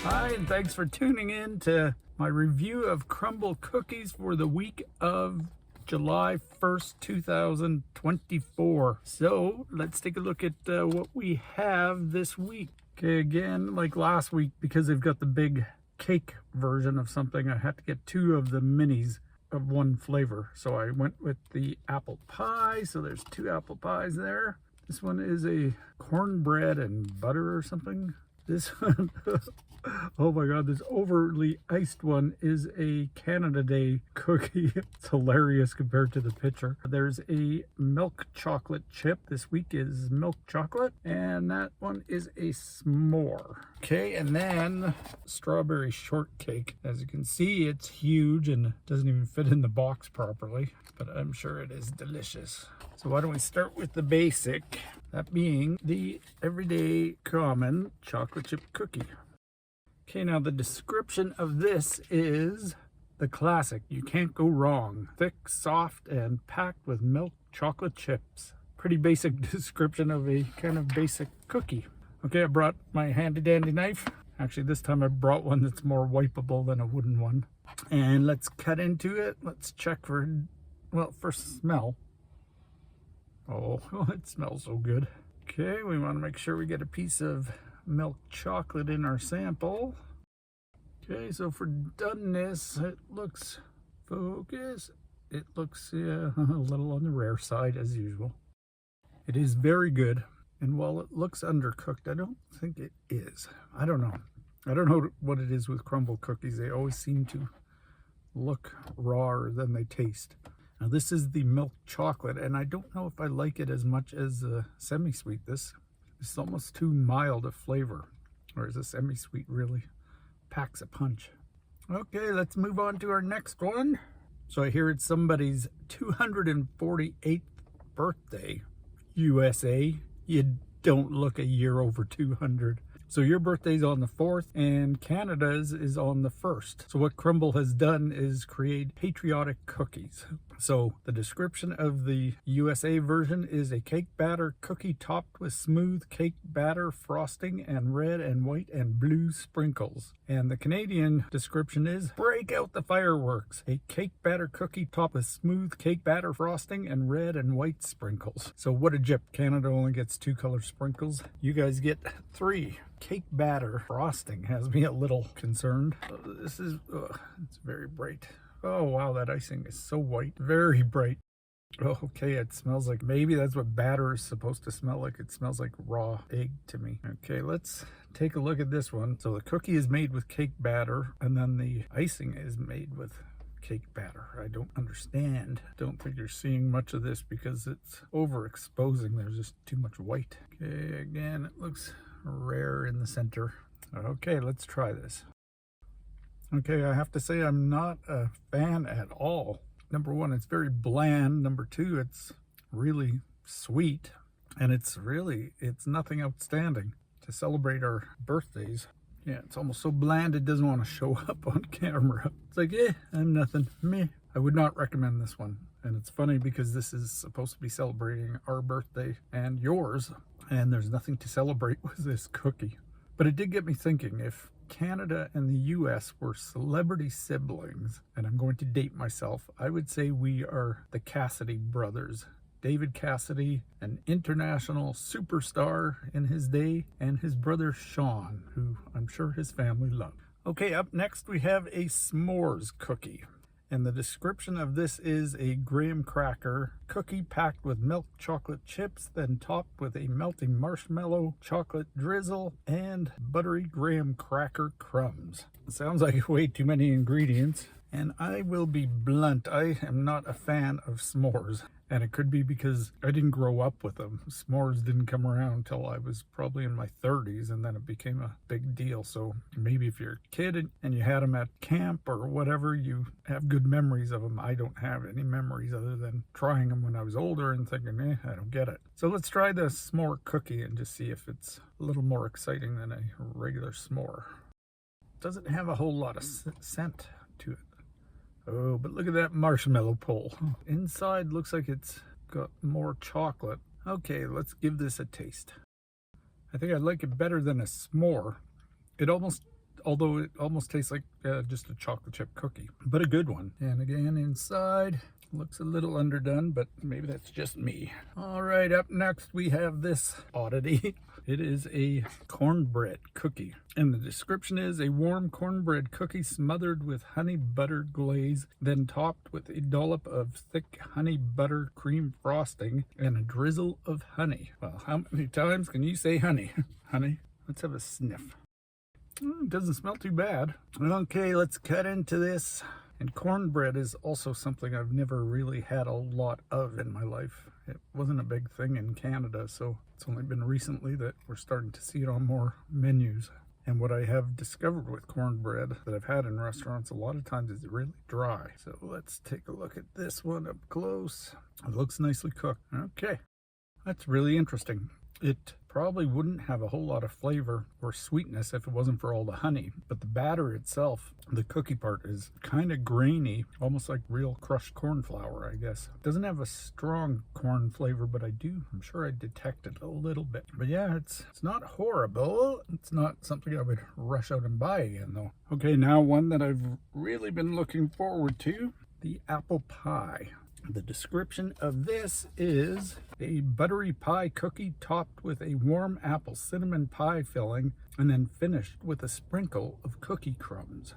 Hi, and thanks for tuning in to my review of Crumble cookies for the week of July 1st, 2024. So let's take a look at what we have this week. Okay, again, like last week, because they've got the big cake version of something, I had to get two of the minis of one flavor. So I went with the apple pie. So there's two apple pies there. This one is a cornbread and butter or something. This one, oh my god, this overly iced one is a Canada Day cookie. It's hilarious compared to the picture. There's a milk chocolate chip. This week is milk chocolate, and that one is a s'more. Okay, and then strawberry shortcake. As you can see, it's huge and doesn't even fit in the box properly, but I'm sure it is delicious. So why don't we start with the basic, that being the everyday common chocolate chip cookie. Okay, now the description of this is the classic. You can't go wrong. Thick, soft, and packed with milk chocolate chips. Pretty basic description of a kind of basic cookie. Okay, I brought my handy dandy knife. Actually, this time I brought one that's more wipeable than a wooden one. And let's cut into it. Let's check for, well, first smell. Oh, it smells so good. Okay, we want to make sure we get a piece of milk chocolate in our sample. Okay, so for doneness, it looks, focus, it looks a little on the rare side as usual. It is very good, and while it looks undercooked, I don't think it is. I don't know what it is with Crumble cookies. They always seem to look rawer than they taste. Now this is the milk chocolate, and I don't know if I like it as much as the semi-sweet. This is almost too mild a flavor, whereas the semi-sweet really packs a punch. Okay, let's move on to our next one. So I hear it's somebody's 248th birthday. USA, you don't look a year over 200. So your birthday's on the 4th and Canada's is on the 1st. So what Crumble has done is create patriotic cookies. So the description of the USA version is a cake batter cookie topped with smooth cake batter frosting and red and white and blue sprinkles. And the Canadian description is break out the fireworks. A cake batter cookie topped with smooth cake batter frosting and red and white sprinkles. So what a jip. Canada only gets 2 color sprinkles. You guys get 3. Cake batter frosting has me a little concerned. This is, it's very bright. Oh wow, that icing is so white, very bright. Oh, okay, it smells like, maybe that's what batter is supposed to smell like. It smells like raw egg to me. Okay, let's take a look at this one. So the cookie is made with cake batter, and then the icing is made with cake batter. I don't understand. Don't think you're seeing much of this because it's overexposing. There's just too much white. Okay, again, it looks rare in the center. Okay, let's try this. Okay, I have to say I'm not a fan at all. Number one, it's very bland. Number two, it's really sweet. And it's nothing outstanding to celebrate our birthdays. Yeah, it's almost so bland it doesn't want to show up on camera. It's like, I'm nothing, meh. I would not recommend this one. And it's funny because this is supposed to be celebrating our birthday and yours, and there's nothing to celebrate with this cookie. But it did get me thinking, if Canada and the US were celebrity siblings, and I'm going to date myself, I would say we are the Cassidy brothers. David Cassidy, an international superstar in his day, and his brother Sean, who I'm sure his family loved. Okay, up next we have a s'mores cookie. And the description of this is a graham cracker cookie packed with milk chocolate chips, then topped with a melting marshmallow chocolate drizzle and buttery graham cracker crumbs. It sounds like way too many ingredients. And I will be blunt, I am not a fan of s'mores. And it could be because I didn't grow up with them. S'mores didn't come around until I was probably in my 30s, and then it became a big deal. So maybe if you're a kid and you had them at camp or whatever, you have good memories of them. I don't have any memories other than trying them when I was older and thinking, I don't get it. So let's try the s'more cookie and just see if it's a little more exciting than a regular s'more. It doesn't have a whole lot of scent to it. Oh, but look at that marshmallow pull. Inside looks like it's got more chocolate. Okay, let's give this a taste. I think I like it better than a s'more. It almost although it almost tastes like just a chocolate chip cookie, but a good one. And again, inside looks a little underdone, but maybe that's just me. All right, up next we have this oddity. It is a cornbread cookie, and the description is a warm cornbread cookie smothered with honey butter glaze, then topped with a dollop of thick honey butter cream frosting and a drizzle of honey. Well, how many times can you say honey? Honey? Let's have a sniff. It doesn't smell too bad. Okay, let's cut into this. And cornbread is also something I've never really had a lot of in my life. It wasn't a big thing in Canada, so it's only been recently that we're starting to see it on more menus. And what I have discovered with cornbread that I've had in restaurants a lot of times is really dry. So let's take a look at this one up close. It looks nicely cooked. Okay, that's really interesting. It probably wouldn't have a whole lot of flavor or sweetness if it wasn't for all the honey, but the batter itself, the cookie part, is kind of grainy, almost like real crushed corn flour, I guess. It doesn't have a strong corn flavor, but I'm sure I detect it a little bit. But yeah, it's not horrible. It's not something I would rush out and buy again though. Okay, now one that I've really been looking forward to, the apple pie. The description of this is a buttery pie cookie topped with a warm apple cinnamon pie filling and then finished with a sprinkle of cookie crumbs.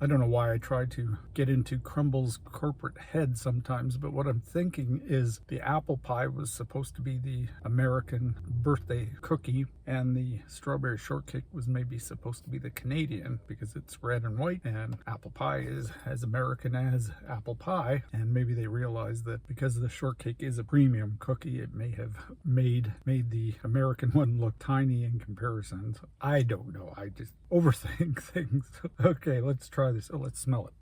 I don't know why I try to get into Crumble's corporate head sometimes, but what I'm thinking is the apple pie was supposed to be the American birthday cookie, and the strawberry shortcake was maybe supposed to be the Canadian, because it's red and white, and apple pie is as American as apple pie. And maybe they realized that because the shortcake is a premium cookie, it may have made the American one look tiny in comparison. So I don't know. I just overthink things. Okay, let's try this. Oh, let's smell it.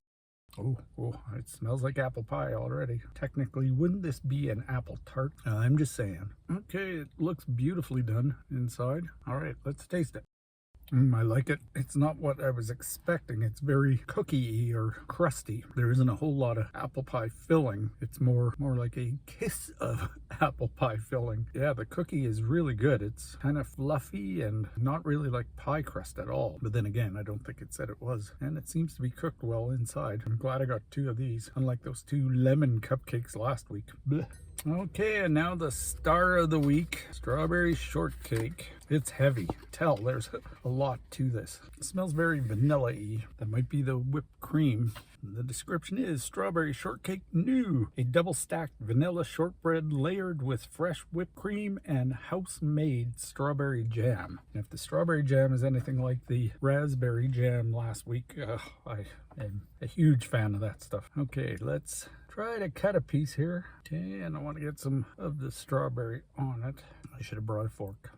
Oh, it smells like apple pie already. Technically, wouldn't this be an apple tart? I'm just saying. Okay, it looks beautifully done inside. All right, let's taste it. I like it. It's not what I was expecting. It's very cookie-y or crusty. There isn't a whole lot of apple pie filling. It's more like a kiss of apple pie filling. Yeah, the cookie is really good. It's kind of fluffy and not really like pie crust at all. But then again, I don't think it said it was. And it seems to be cooked well inside. I'm glad I got 2 of these, unlike those 2 lemon cupcakes last week. Blech. Okay, and now the star of the week, strawberry shortcake. It's heavy. Tell, there's a lot to this. It smells very vanilla-y. That might be the whipped cream. The description is strawberry shortcake new, a double-stacked vanilla shortbread layered with fresh whipped cream and house-made strawberry jam. And if the strawberry jam is anything like the raspberry jam last week, I am a huge fan of that stuff. Okay, let's try to cut a piece here. Okay, and I want to get some of the strawberry on it. I should have brought a fork.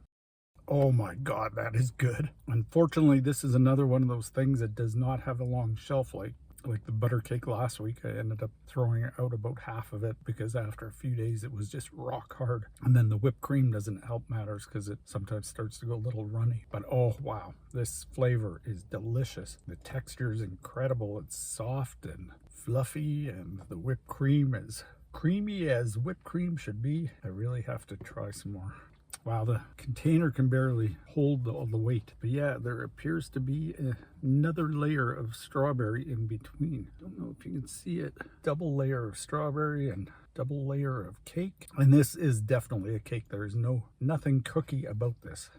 Oh my God, that is good. Unfortunately, this is another one of those things that does not have a long shelf life. Like the butter cake last week, I ended up throwing out about half of it because after a few days it was just rock hard. And then the whipped cream doesn't help matters because it sometimes starts to go a little runny. But oh wow, this flavor is delicious. The texture is incredible. It's soft and fluffy, and the whipped cream is creamy as whipped cream should be. I really have to try some more. Wow, the container can barely hold all the weight. But yeah, there appears to be another layer of strawberry in between. Don't know if you can see it. Double layer of strawberry and double layer of cake. And this is definitely a cake. There is nothing cookie about this.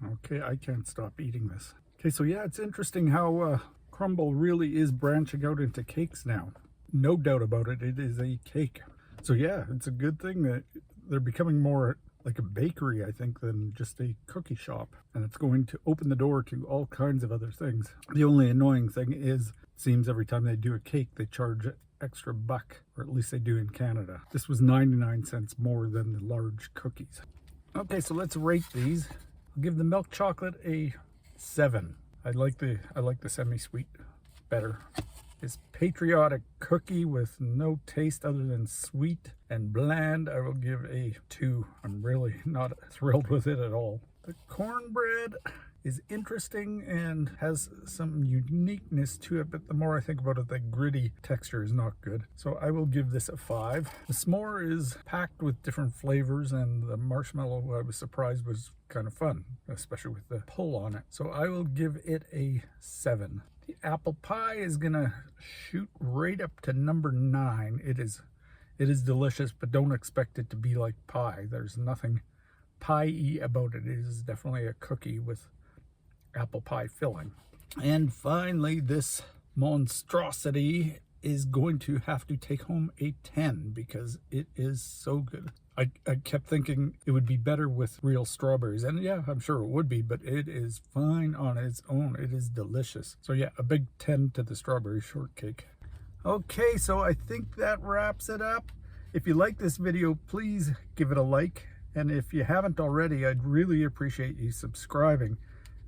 Okay, I can't stop eating this. Okay, so yeah, it's interesting how Crumble really is branching out into cakes now. No doubt about it, it is a cake. So yeah, it's a good thing that they're becoming more like a bakery, I think, than just a cookie shop. And it's going to open the door to all kinds of other things. The only annoying thing is, it seems every time they do a cake, they charge extra buck, or at least they do in Canada. This was 99 cents more than the large cookies. Okay, so let's rate these. I'll give the milk chocolate a 7. I like the semi-sweet better. This patriotic cookie with no taste other than sweet and bland, I will give a 2. I'm really not thrilled with it at all. The cornbread is interesting and has some uniqueness to it, but the more I think about it, the gritty texture is not good. So I will give this a 5. The s'more is packed with different flavors, and the marshmallow, I was surprised, was kind of fun, especially with the pull on it. So I will give it a 7. The apple pie is gonna shoot right up to number 9. It is delicious, but don't expect it to be like pie. There's nothing pie-y about it. It is definitely a cookie with apple pie filling. And finally, this monstrosity is going to have to take home a 10 because it is so good. I kept thinking it would be better with real strawberries, and yeah, I'm sure it would be, but it is fine on its own. It is delicious. So yeah, a big 10 to the strawberry shortcake. Okay, so I think that wraps it up. If you like this video, please give it a like. And if you haven't already, I'd really appreciate you subscribing.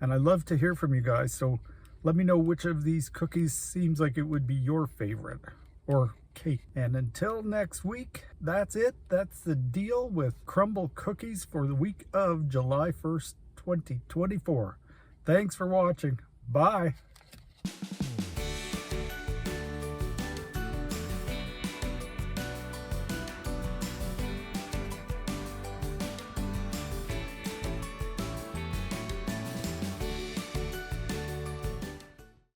And I love to hear from you guys, so let me know which of these cookies seems like it would be your favorite, or cake. And until next week, that's it. That's the deal with Crumble cookies for the week of July 1st, 2024. Thanks for watching. Bye.